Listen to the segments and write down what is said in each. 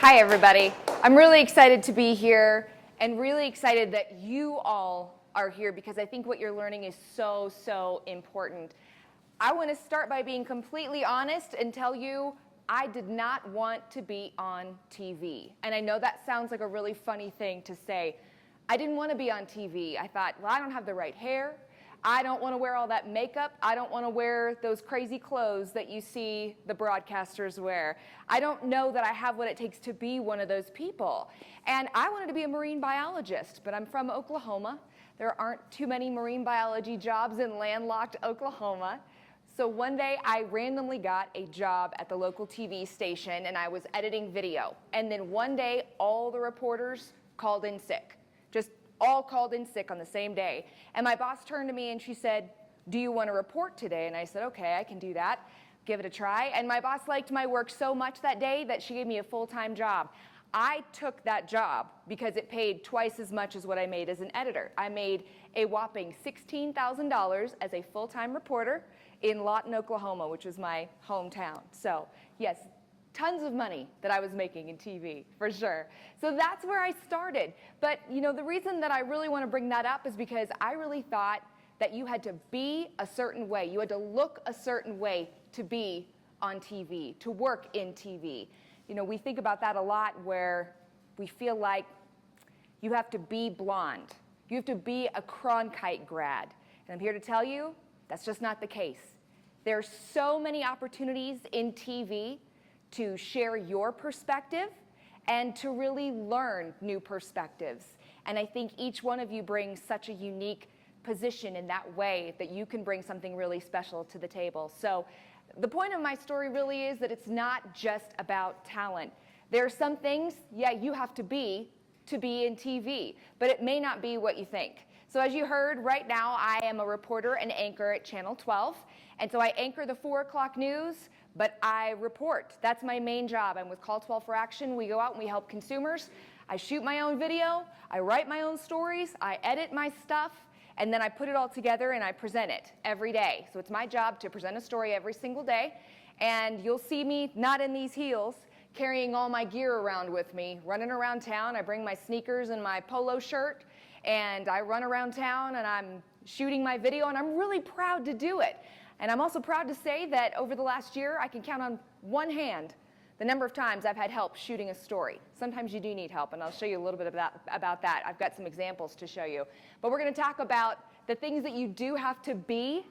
Hi, everybody. I'm really excited to be here and really excited that you all are here because I think what you're learning is so important. I want to start by being completely honest and tell you I did not want to be on TV. And I know that sounds like a really funny thing to say. I didn't want to be on TV. I thought, well, I don't have the right hair. I don't want to wear all that makeup. I don't want to wear those crazy clothes that you see the broadcasters wear. I don't know that I have what it takes to be one of those people. And I wanted to be a marine biologist, but I'm from Oklahoma. There aren't too many marine biology jobs in landlocked Oklahoma. So one day I randomly got a job at the local TV station and I was editing video. And then one day all the reporters called in sick. Just all called in sick on the same day. And my boss turned to me and she said, "Do you want to report today?" And I said, "Okay, I can do that. Give it a try." And my boss liked my work so much that day that she gave me a full-time job. I took that job because it paid twice as much as what I made as an editor. I made a whopping $16,000 as a full-time reporter in Lawton, Oklahoma, which is my hometown. So yes, tons of money that I was making in TV, for sure. So that's where I started. But you know, the reason that I really want to bring that up is because I really thought that you had to be a certain way. You had to look a certain way to be on TV, to work in TV. You know, we think about that a lot where we feel like you have to be blonde. You have to be a Cronkite grad. And I'm here to tell you, that's just not the case. There's so many opportunities in TV to share your perspective and to really learn new perspectives. And I think each one of you brings such a unique position in that way that you can bring something really special to the table. So the point of my story really is that it's not just about talent. There are some things, yeah, you have to be in TV, but it may not be what you think. So as you heard, right now I am a reporter and anchor at Channel 12. And so I anchor the 4 o'clock news, but I report. That's my main job. I'm with Call 12 for Action. We go out and we help consumers. I shoot my own video. I write my own stories. I edit my stuff. And then I put it all together and I present it every day. So it's my job to present a story every single day. And you'll see me not in these heels, carrying all my gear around with me, running around town. I bring my sneakers and my polo shirt. And I run around town and I'm shooting my video. And I'm really proud to do it. And I'm also proud to say that over the last year, I can count on one hand the number of times I've had help shooting a story. Sometimes you do need help, and I'll show you a little bit about that. I've got some examples to show you. But we're going to talk about the things that you do have to be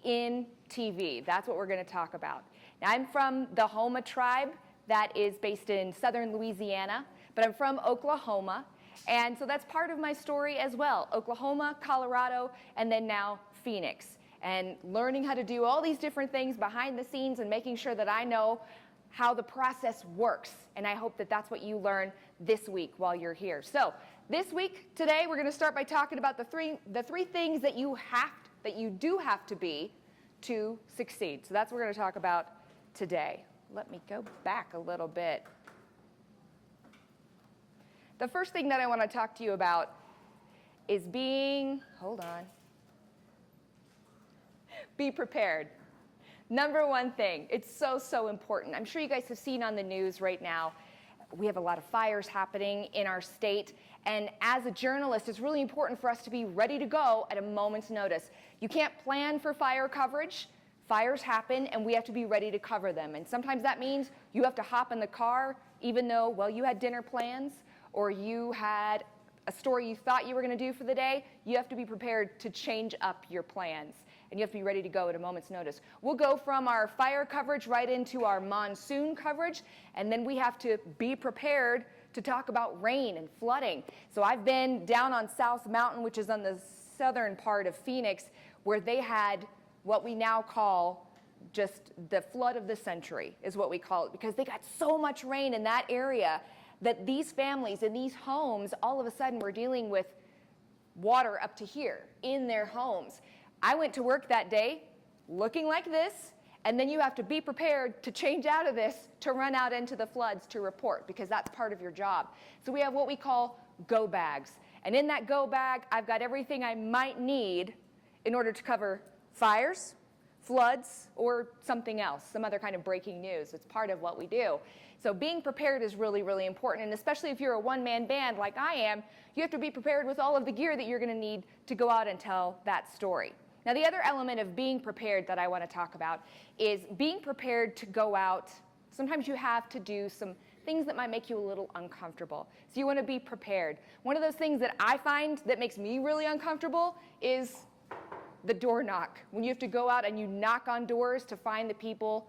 in TV. That's what we're going to talk about. Now, I'm from the Houma tribe that is based in southern Louisiana, but I'm from Oklahoma. And so that's part of my story as well. Oklahoma, Colorado, and then now Phoenix. And learning how to do all these different things behind the scenes and making sure that I know how the process works. And I hope that that's what you learn this week while you're here. So this week, today, we're going to start by talking about the three things that you do have to be to succeed. So that's what we're going to talk about today. Let me go back a little bit. The first thing that I want to talk to you about is be prepared. Number one thing, it's so important. I'm sure you guys have seen on the news right now, we have a lot of fires happening in our state. And as a journalist, it's really important for us to be ready to go at a moment's notice. You can't plan for fire coverage. Fires happen, and we have to be ready to cover them. And sometimes that means you have to hop in the car, even though, well, you had dinner plans, or you had a story you thought you were going to do for the day. You have to be prepared to change up your plans. And you have to be ready to go at a moment's notice. We'll go from our fire coverage right into our monsoon coverage, and then we have to be prepared to talk about rain and flooding. So I've been down on South Mountain, which is on the southern part of Phoenix, where they had what we now call just the flood of the century, is what we call it, because they got so much rain in that area that these families in these homes, all of a sudden, were dealing with water up to here in their homes. I went to work that day looking like this, and then you have to be prepared to change out of this to run out into the floods to report, because that's part of your job. So we have what we call go bags. And in that go bag, I've got everything I might need in order to cover fires, floods, or something else, some other kind of breaking news. It's part of what we do. So being prepared is really, really important, and especially if you're a one-man band like I am, you have to be prepared with all of the gear that you're going to need to go out and tell that story. Now, the other element of being prepared that I want to talk about is being prepared to go out. Sometimes you have to do some things that might make you a little uncomfortable. So you want to be prepared. One of those things that I find that makes me really uncomfortable is the door knock. When you have to go out and you knock on doors to find the people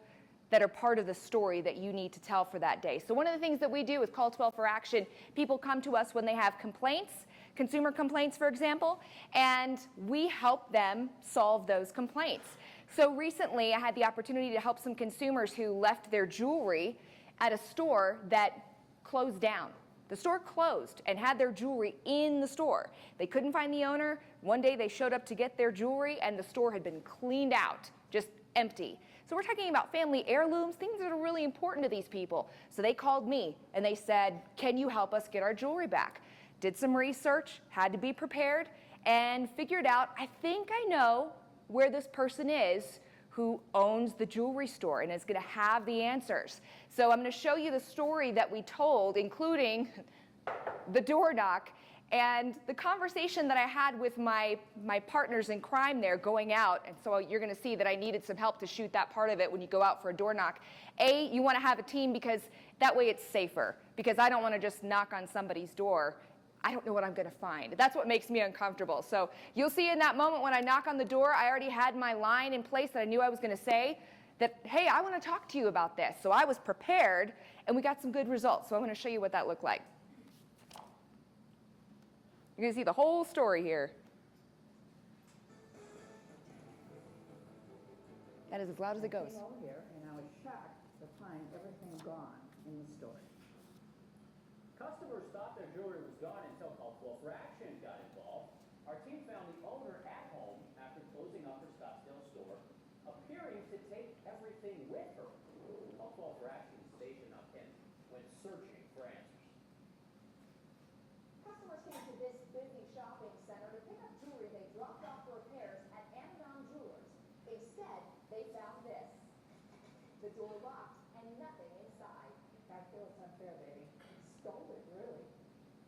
that are part of the story that you need to tell for that day. So one of the things that we do with Call 12 for Action, people come to us when they have complaints, consumer complaints, for example, and we help them solve those complaints. So recently, I had the opportunity to help some consumers who left their jewelry at a store that closed down. The store closed and had their jewelry in the store. They couldn't find the owner. One day they showed up to get their jewelry and the store had been cleaned out, just empty. So we're talking about family heirlooms, things that are really important to these people. So they called me and they said, can you help us get our jewelry back? Did some research, had to be prepared, and figured out, I think I know where this person is who owns the jewelry store and is going to have the answers. So I'm going to show you the story that we told, including the door knock, and the conversation that I had with my partners in crime there going out. And so you're going to see that I needed some help to shoot that part of it when you go out for a door knock. You want to have a team because that way it's safer, because I don't want to just knock on somebody's door. I don't know what I'm going to find. That's what makes me uncomfortable. So you'll see in that moment when I knock on the door, I already had my line in place that I knew I was going to say that, hey, I want to talk to you about this. So I was prepared, and we got some good results. So I'm going to show you what that looked like. You're going to see the whole story here. That is as loud as it goes. I came over here, and I was shocked to find everything gone in the store. Customers thought their jewelry was gone until Call 12 for Action got involved. Our team found the owner at home after closing up her Scottsdale store, appearing to take everything with her. Call 12 for Action Stacia Naquin went searching for answers. Customers came to this busy shopping center to pick up jewelry they dropped off for repairs at Amazon Jewelers. Instead, they found this. The door locked and nothing inside. I feel it's unfair, baby. Stole it, really.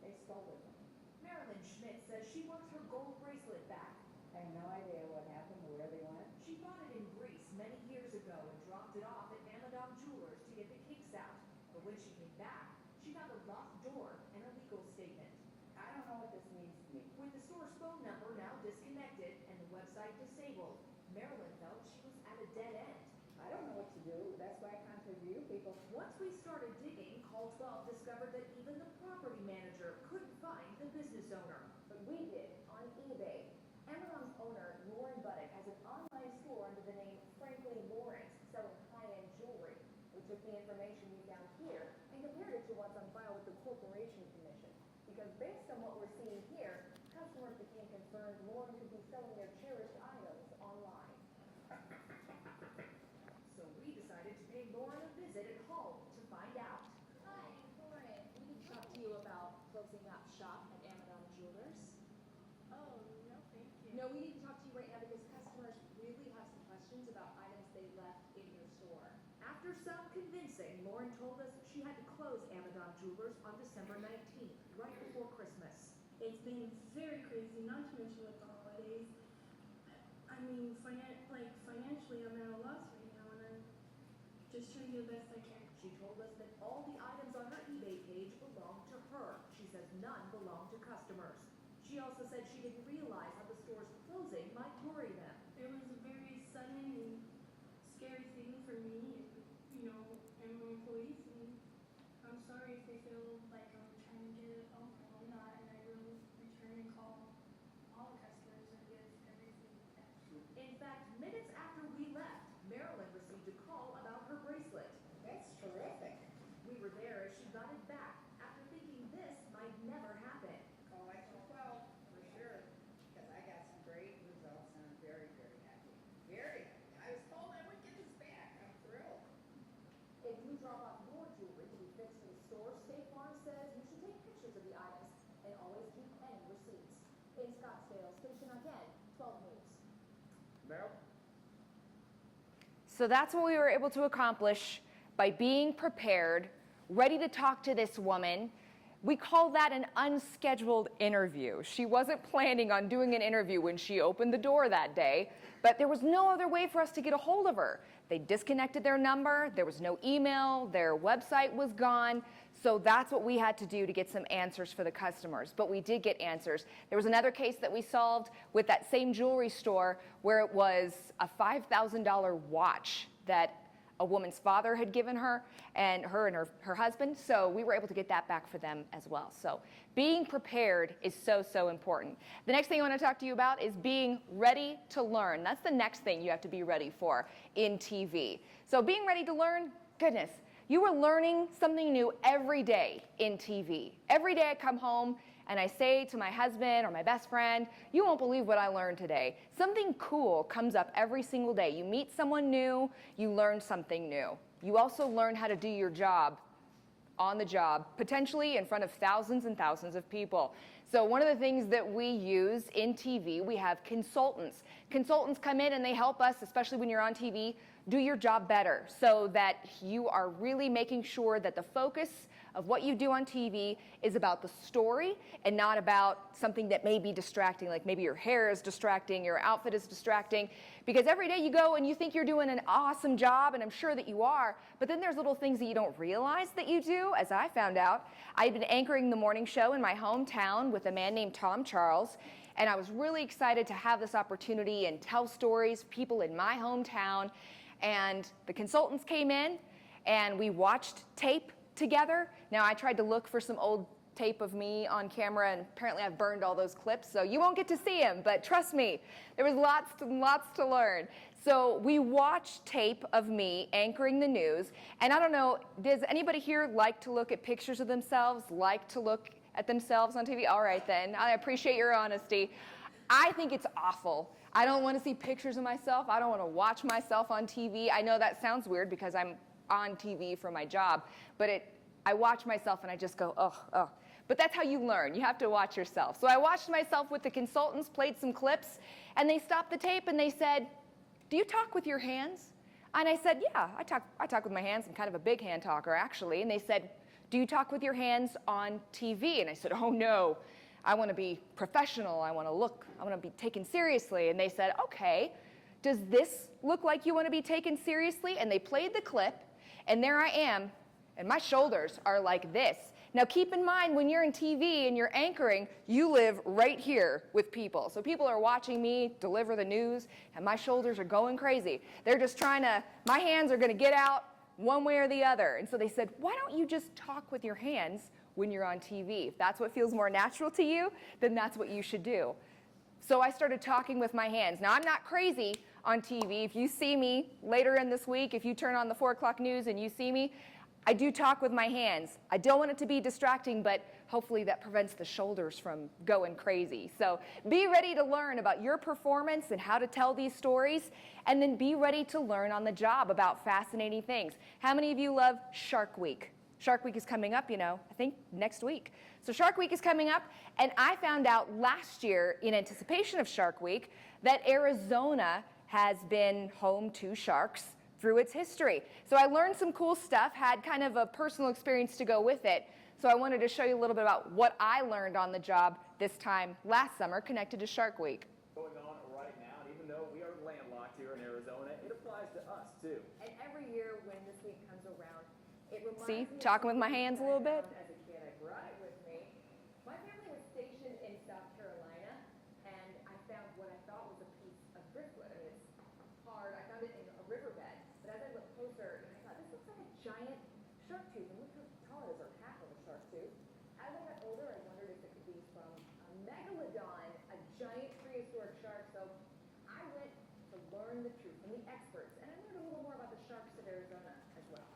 They stole it from me. Marilyn Schmidt says she wants her gold bracelet back. I have no idea what happened or where they went. She bought it in Greece many years ago and dropped it off at Amazon Jewelers to get the kinks out. But when she came back, she found a locked door and a legal statement. I don't know what this means to me. With the store's phone number now disconnected and the website disabled, Marilyn felt she was at a dead end. I don't know what to do. That's why I contacted you people. Once we started digging, Call 12 discovered that even the property manager couldn't find the business owner. But we did on eBay. Amazon's owner, Lauren Buddick, has an online store under the name Frankly Lawrence, selling high-end jewelry. We took the information we found here and compared it to what's on file with the Corporation Commission. Because based on what we're seeing here, customers became concerned Lauren could be selling their cherished items online. So we decided to pay Lauren a visit at home to find out. Hi, Lauren. We can talk to you about closing up shop at Amazon Jewelers. Oh, no, thank you. No, we need to talk to you right now because customers really have some questions about items they left in your store. After some convincing, Lauren told us she had to close Amazon Jewelers on December 19th, right before Christmas. It's been very crazy, not to mention with the holidays. I mean, financially, I'm at a loss right now, and I'm just trying to do the best I can. She told us that all the items on her eBay page belong to her. She says none belong to customers. She also said she didn't realize how the store's closing might worry them. It was a very sudden and scary thing for me, and my employees, and I'm sorry if they feel like I'm trying to get a phone call. I'm not, and I will return and call all the customers and give everything back. In fact, minutes after we left, Marilyn received a call about her bracelet. That's terrific. We were there as she got it back after thinking this might never happen. Call Extra 12 for sure, because I got some great results and I'm very, very happy. Very happy. I was told I would get this back. I'm thrilled. If you drop off your jewelry to be fixed in the store, State Farm says you should take pictures of the items and always keep any receipts. In Scottsdale, Stacia Naquin, 12 News. Meryl? So that's what we were able to accomplish by being prepared, ready to talk to this woman. We call that an unscheduled interview. She wasn't planning on doing an interview when she opened the door that day, but there was no other way for us to get a hold of her. They disconnected their number, there was no email, their website was gone, so that's what we had to do to get some answers for the customers, but we did get answers. There was another case that we solved with that same jewelry store where it was a $5,000 watch that a woman's father had given her and her husband, so we were able to get that back for them as well. So being prepared is so, so important. The next thing I want to talk to you about is being ready to learn. That's the next thing you have to be ready for in TV. So being ready to learn, goodness, you are learning something new every day in TV. Every day I come home and I say to my husband or my best friend, you won't believe what I learned today. Something cool comes up every single day. You meet someone new, you learn something new. You also learn how to do your job on the job, potentially in front of thousands and thousands of people. So one of the things that we use in TV, we have consultants. Consultants come in and they help us, especially when you're on TV, do your job better so that you are really making sure that the focus of what you do on TV is about the story and not about something that may be distracting, like maybe your hair is distracting, your outfit is distracting, because every day you go and you think you're doing an awesome job, and I'm sure that you are, but then there's little things that you don't realize that you do, as I found out. I'd been anchoring the morning show in my hometown with a man named Tom Charles, and I was really excited to have this opportunity and tell stories, people in my hometown, and the consultants came in and we watched tape together. Now, I tried to look for some old tape of me on camera, and apparently I've burned all those clips, so you won't get to see them, but trust me, there was lots and lots to learn. So we watched tape of me anchoring the news, and I don't know, does anybody here like to look at pictures of themselves, like to look at themselves on TV? All right then, I appreciate your honesty. I think it's awful. I don't want to see pictures of myself. I don't want to watch myself on TV. I know that sounds weird because I'm on TV for my job, but I watch myself and I just go, oh. But that's how you learn. You have to watch yourself. So I watched myself with the consultants, played some clips, and they stopped the tape and they said, do you talk with your hands? And I said, yeah, I talk with my hands. I'm kind of a big hand talker, actually. And they said, do you talk with your hands on TV? And I said, oh no, I want to be professional. I want to be taken seriously. And they said, okay, does this look like you want to be taken seriously? And they played the clip, and there I am, and my shoulders are like this. Now keep in mind, when you're in TV and you're anchoring, you live right here with people. So people are watching me deliver the news, and my shoulders are going crazy. They're just my hands are gonna get out one way or the other. And so they said, why don't you just talk with your hands when you're on TV? If that's what feels more natural to you, then that's what you should do. So I started talking with my hands. Now, I'm not crazy on TV. If you see me later in this week, if you turn on the 4 o'clock news and you see me, I do talk with my hands. I don't want it to be distracting, but hopefully that prevents the shoulders from going crazy. So be ready to learn about your performance and how to tell these stories, and then be ready to learn on the job about fascinating things. How many of you love Shark Week? Shark Week is coming up, I think next week. So Shark Week is coming up, and I found out last year, in anticipation of Shark Week, that Arizona has been home to sharks through its history. So I learned some cool stuff, had kind of a personal experience to go with it. So I wanted to show you a little bit about what I learned on the job this time last summer connected to Shark Week. Going on right now, and even though we are landlocked here in Arizona, it applies to us too. And every year when this week comes around, it reminds See, me of talking with my something hands a that I little bit. found as a kid. I brought it with me. My family was stationed in South Carolina, and I found what I thought was a piece of driftwood. I mean, it's hard. I found it in a riverbed, but as I looked closer, I thought, this looks like a giant shark tooth. And look how tall it is, or half of a shark tooth. As I got older, I wondered if it could be from a megalodon, a giant prehistoric shark. So I went to learn the truth from the experts, and I learned a little more about the sharks of Arizona as well.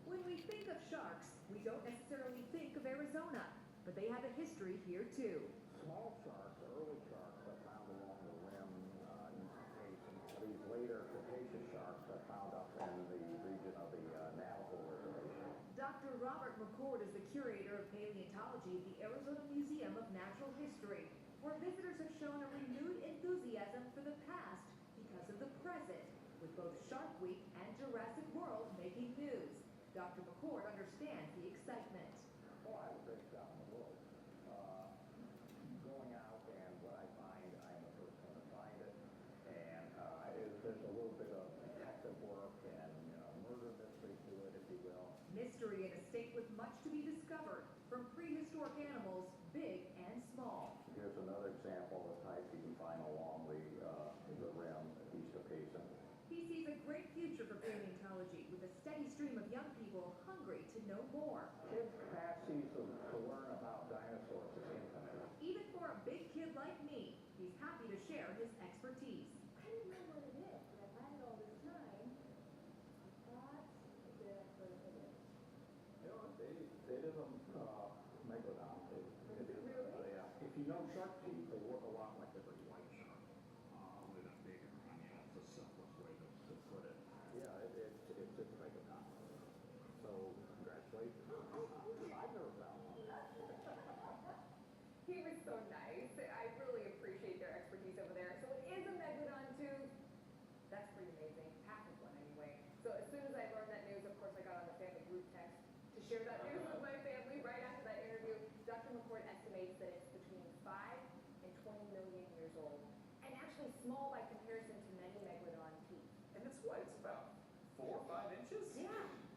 When we think of sharks, we don't necessarily think of Arizona, but they have a history here too. Small sharks, early sharks, are found along the rim east Basin. These later Cretaceous sharks are found up in the region of the Navajo Reservation. Dr. Robert McCord is the curator of paleontology at the Arizona Museum of Natural History, where visitors have shown a renewed enthusiasm for the past because of the present. With both Shark Week and Jurassic World making news, Dr. McCord understands the excitement. Oh, I have a great job in the world. Going out and what I find, I am the first one to find it. And there's a little bit of detective work and murder mystery to it, if you will. Mystery in a state with much to be discovered, from prehistoric animals, big and small. Here's another example of the type you can find along the rim east of Payson. He sees a great future for paleontology, with a steady stream of young people hungry to know more. Kids' capacities to learn about dinosaurs is infinite. Even for a big kid like me, he's happy to share his expertise. I didn't know what it is, but I've had it all this time. That's the first of it. They did them megalodon. If you know shark teeth, they look a lot like the great white shark. Only not bigger. I mean, that's the simplest way to put it. Yeah, it's megalodon. So, congratulations. I've never found one. He was so nice. I really appreciate their expertise over there. So it is a megalodon tooth. That's pretty amazing. Half of one anyway. So as soon as I learned that news, of course, I got on the family group text to share that news with my family right after that interview. Dr. McCord estimates that it's between 5 and 20 million years old, and actually small by comparison to many megalodon teeth. And it's what? It's about 4 or 5 inches? Yeah.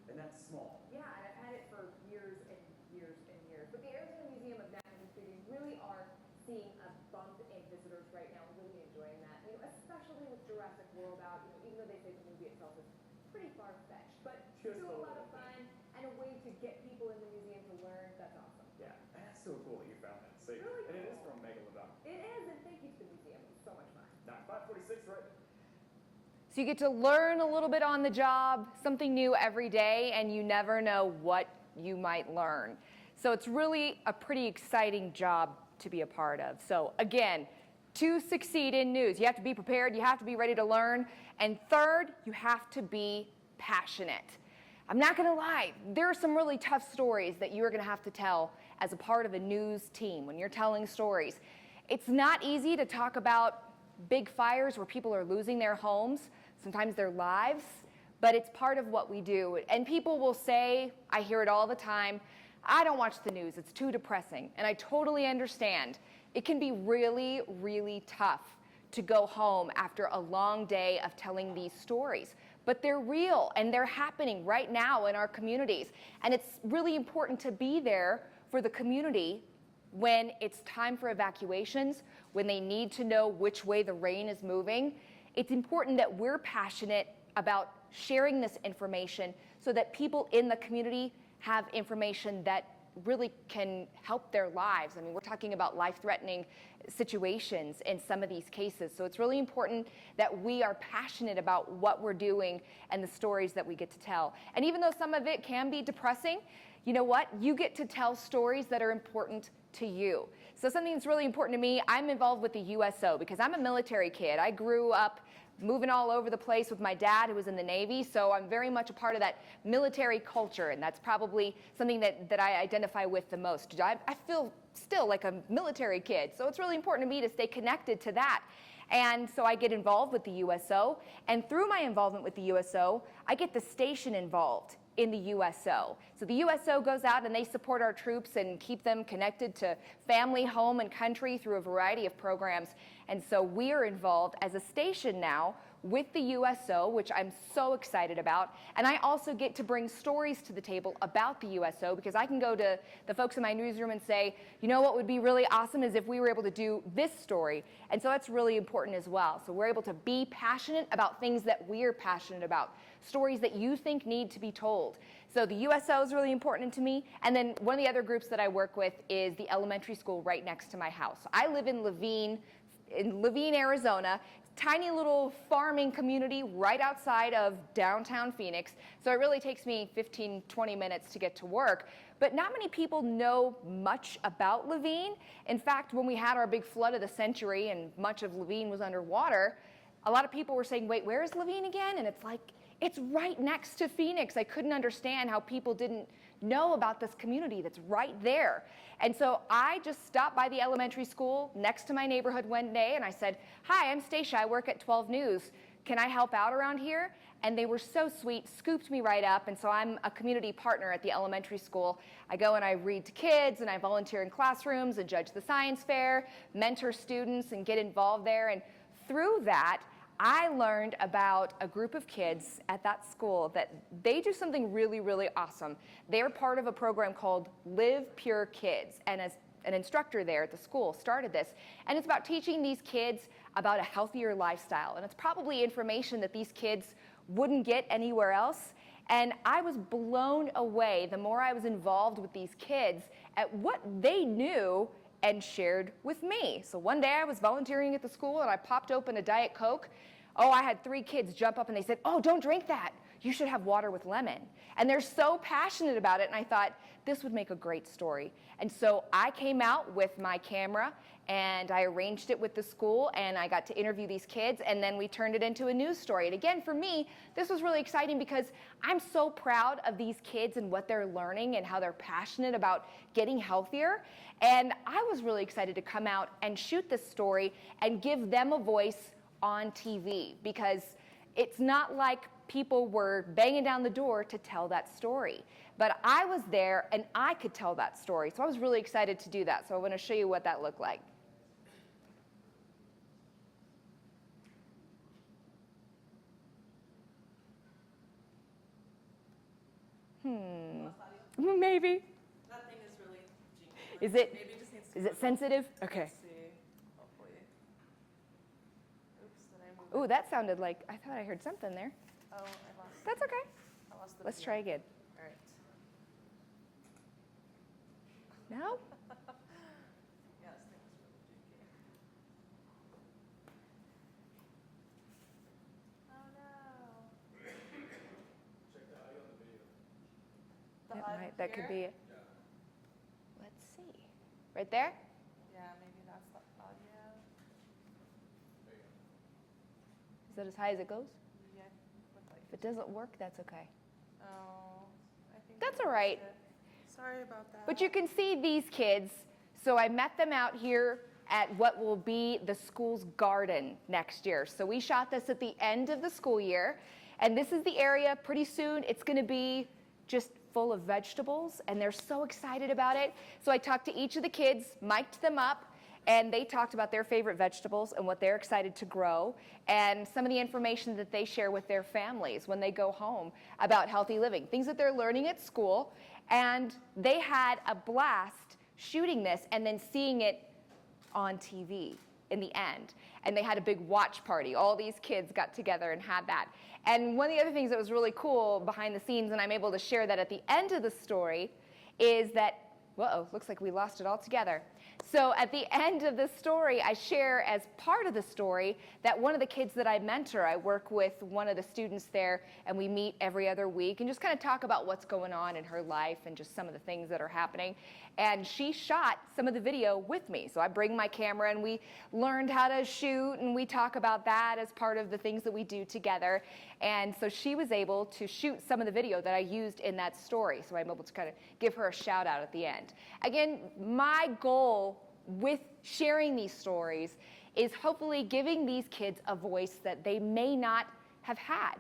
And that's small. Yeah, and I've had it for years and years and years. But the Arizona Museum of Natural History, we really are seeing a bump in visitors right now. We're really enjoying that. Especially with Jurassic World out, even though they say the movie itself is pretty far-fetched, but Just still a a lot little of fun and a way to get people in the museum to learn. That's awesome. Yeah, that's so cool that you found that. See, Really and it is cool. from Megalodon. It is, and thank you to the museum. It was so much fun. Now, 546, right? So you get to learn a little bit on the job, something new every day, and you never know what you might learn. So it's really a pretty exciting job to be a part of. So again, to succeed in news, you have to be prepared, you have to be ready to learn, and third, you have to be passionate. I'm not going to lie, there are some really tough stories that you're going to have to tell as a part of a news team when you're telling stories. It's not easy to talk about big fires where people are losing their homes, sometimes their lives, but it's part of what we do. And people will say, I hear it all the time, I don't watch the news, it's too depressing. And I totally understand. It can be really, really tough to go home after a long day of telling these stories. But they're real, and they're happening right now in our communities. And it's really important to be there for the community when it's time for evacuations, when they need to know which way the rain is moving. It's important that we're passionate about sharing this information so that people in the community have information that really can help their lives. I mean, we're talking about life-threatening situations in some of these cases. So it's really important that we are passionate about what we're doing and the stories that we get to tell. And even though some of it can be depressing, you know what? You get to tell stories that are important to you. So something that's really important to me, I'm involved with the USO because I'm a military kid. I grew up moving all over the place with my dad who was in the Navy, so I'm very much a part of that military culture, and that's probably something that I identify with the most. I feel still like a military kid, so it's really important to me to stay connected to that. And so I get involved with the USO, and through my involvement with the USO, I get the station involved in the USO. So the USO goes out and they support our troops and keep them connected to family, home, and country through a variety of programs. And so we are involved as a station now with the USO, which I'm so excited about. And I also get to bring stories to the table about the USO because I can go to the folks in my newsroom and say, you know what would be really awesome is if we were able to do this story. And so that's really important as well. So we're able to be passionate about things that we're passionate about, stories that you think need to be told. So the USO is really important to me. And then one of the other groups that I work with is the elementary school right next to my house. I live in Laveen, Arizona, tiny little farming community right outside of downtown Phoenix. So it really takes me 15, 20 minutes to get to work. But not many people know much about Laveen. In fact, when we had our big flood of the century and much of Laveen was underwater, a lot of people were saying, wait, where is Laveen again? And it's like, it's right next to Phoenix. I couldn't understand how people didn't know about this community that's right there. And so I just stopped by the elementary school next to my neighborhood one day and I said, hi, I'm Stacia, I work at 12 News. can I help out around here? And they were so sweet, scooped me right up. And so I'm a community partner at the elementary school. I go and I read to kids, and I volunteer in classrooms and judge the science fair, mentor students, and get involved there. And through that, I learned about a group of kids at that school that they do something really, really awesome. They're part of a program called Live Pure Kids. And as an instructor there at the school started this. And it's about teaching these kids about a healthier lifestyle. And it's probably information that these kids wouldn't get anywhere else. And I was blown away the more I was involved with these kids at what they knew and shared with me. So one day I was volunteering at the school and I popped open a Diet Coke. Oh, I had 3 kids jump up and they said, "Oh, don't drink that. You should have water with lemon." And they're so passionate about it, and I thought this would make a great story. And so I came out with my camera and I arranged it with the school, and I got to interview these kids, and then we turned it into a news story. And again, for me, this was really exciting because I'm so proud of these kids and what they're learning and how they're passionate about getting healthier. And I was really excited to come out and shoot this story and give them a voice on TV, because it's not like people were banging down the door to tell that story. But I was there and I could tell that story. So I was really excited to do that. So I want to show you what that looked like. Maybe. That thing is really jinky. Is it? Maybe it just needs to Is it sensitive? Okay. Let's see. Hopefully. Oops, did I move Ooh, it? that sounded like, I thought I heard something there. Oh, I lost. That's okay. I lost the Let's video. try again. All right. No? Yeah, this thing is really jinky. Oh no. Check the audio on the video. The That audio might, that could here? be it. Let's see. Right there? Yeah, maybe that's the audio. Is that as high as it goes? Yeah. Looked like If it doesn't work, that's okay. Oh, I think That's I all right. lost it. Sorry about that. But you can see these kids. So I met them out here at what will be the school's garden next year. So we shot this at the end of the school year. And this is the area. Pretty soon it's going to be just full of vegetables. And they're so excited about it. So I talked to each of the kids, mic'd them up. And they talked about their favorite vegetables and what they're excited to grow, and some of the information that they share with their families when they go home about healthy living, things that they're learning at school. And they had a blast shooting this and then seeing it on TV in the end. And they had a big watch party. All these kids got together and had that. And one of the other things that was really cool behind the scenes, and I'm able to share that at the end of the story, is that, whoa, looks like we lost it all together. So at the end of the story, I share as part of the story that one of the kids that I mentor, I work with one of the students there, and we meet every other week and just kind of talk about what's going on in her life and just some of the things that are happening. And she shot some of the video with me. So I bring my camera and we learned how to shoot, and we talk about that as part of the things that we do together. And so she was able to shoot some of the video that I used in that story. So I'm able to kind of give her a shout out at the end. Again, my goal with sharing these stories is hopefully giving these kids a voice that they may not have had.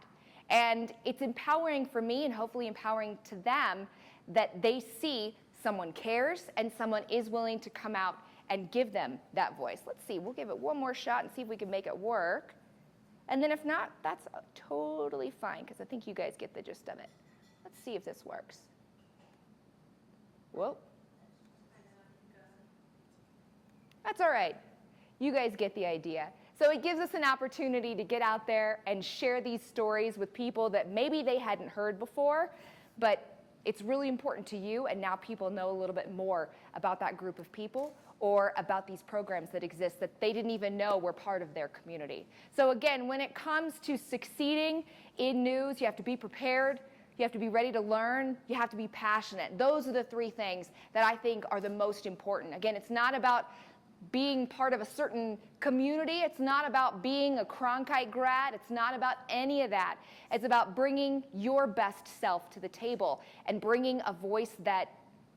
And it's empowering for me and hopefully empowering to them that they see someone cares and someone is willing to come out and give them that voice. Let's see, we'll give it one more shot and see if we can make it work. And then if not, that's totally fine, because I think you guys get the gist of it. Let's see if this works. Whoa. That's all right. You guys get the idea. So it gives us an opportunity to get out there and share these stories with people that maybe they hadn't heard before, but it's really important to you, and now people know a little bit more about that group of people or about these programs that exist that they didn't even know were part of their community. So again, when it comes to succeeding in news, you have to be prepared, you have to be ready to learn, you have to be passionate. Those are the 3 things that I think are the most important. Again, it's not about being part of a certain community. It's not about being a Cronkite grad. It's not about any of that. It's about bringing your best self to the table and bringing a voice that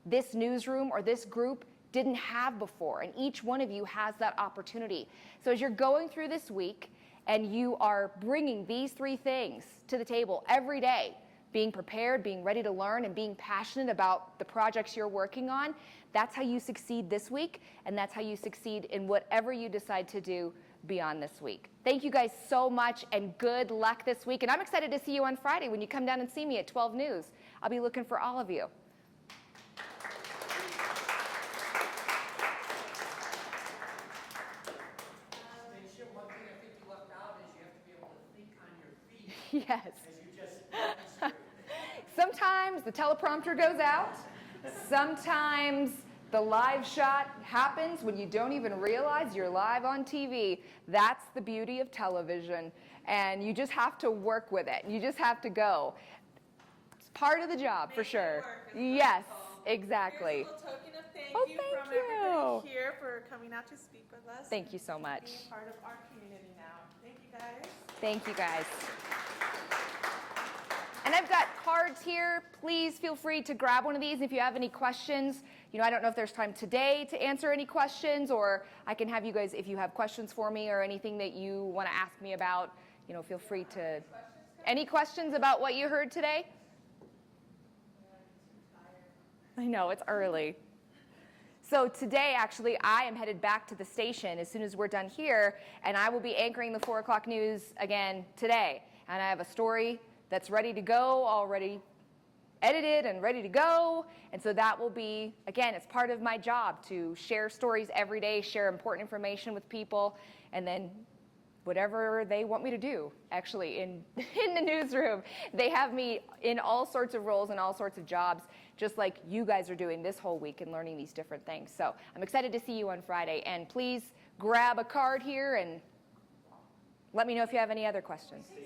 this newsroom or this group didn't have before. And each one of you has that opportunity. So as you're going through this week and you are bringing these 3 things to the table every day, being prepared, being ready to learn, and being passionate about the projects you're working on, that's how you succeed this week, and that's how you succeed in whatever you decide to do beyond this week. Thank you guys so much, and good luck this week. And I'm excited to see you on Friday when you come down and see me at 12 News. I'll be looking for all of you. Stacia, one thing I think you left out is you have to be able to think on your feet. Yes. As you just demonstrated. Sometimes the teleprompter goes out. Sometimes the live shot happens when you don't even realize you're live on TV. That's the beauty of television. And you just have to work with it. You just have to go. It's part of the job, for sure. Yes, exactly. Here's a little token of thank Oh, you thank from you. everybody here for coming out to speak with us. Thank you so much. Being part of our community now. Thank you, guys. Thank you, guys. And I've got cards here. Please feel free to grab one of these if you have any questions. You know, I don't know if there's time today to answer any questions, or I can have you guys, if you have questions for me or anything that you want to ask me about, you know, feel free to. Any questions about what you heard today? I know, it's early. So today, actually, I am headed back to the station as soon as we're done here, and I will be anchoring the 4 o'clock news again today. And I have a story that's ready to go, already edited and ready to go. And so that will be, again, it's part of my job to share stories every day, share important information with people, and then whatever they want me to do, actually, in the newsroom. They have me in all sorts of roles and all sorts of jobs, just like you guys are doing this whole week and learning these different things. So I'm excited to see you on Friday. And please grab a card here and let me know if you have any other questions.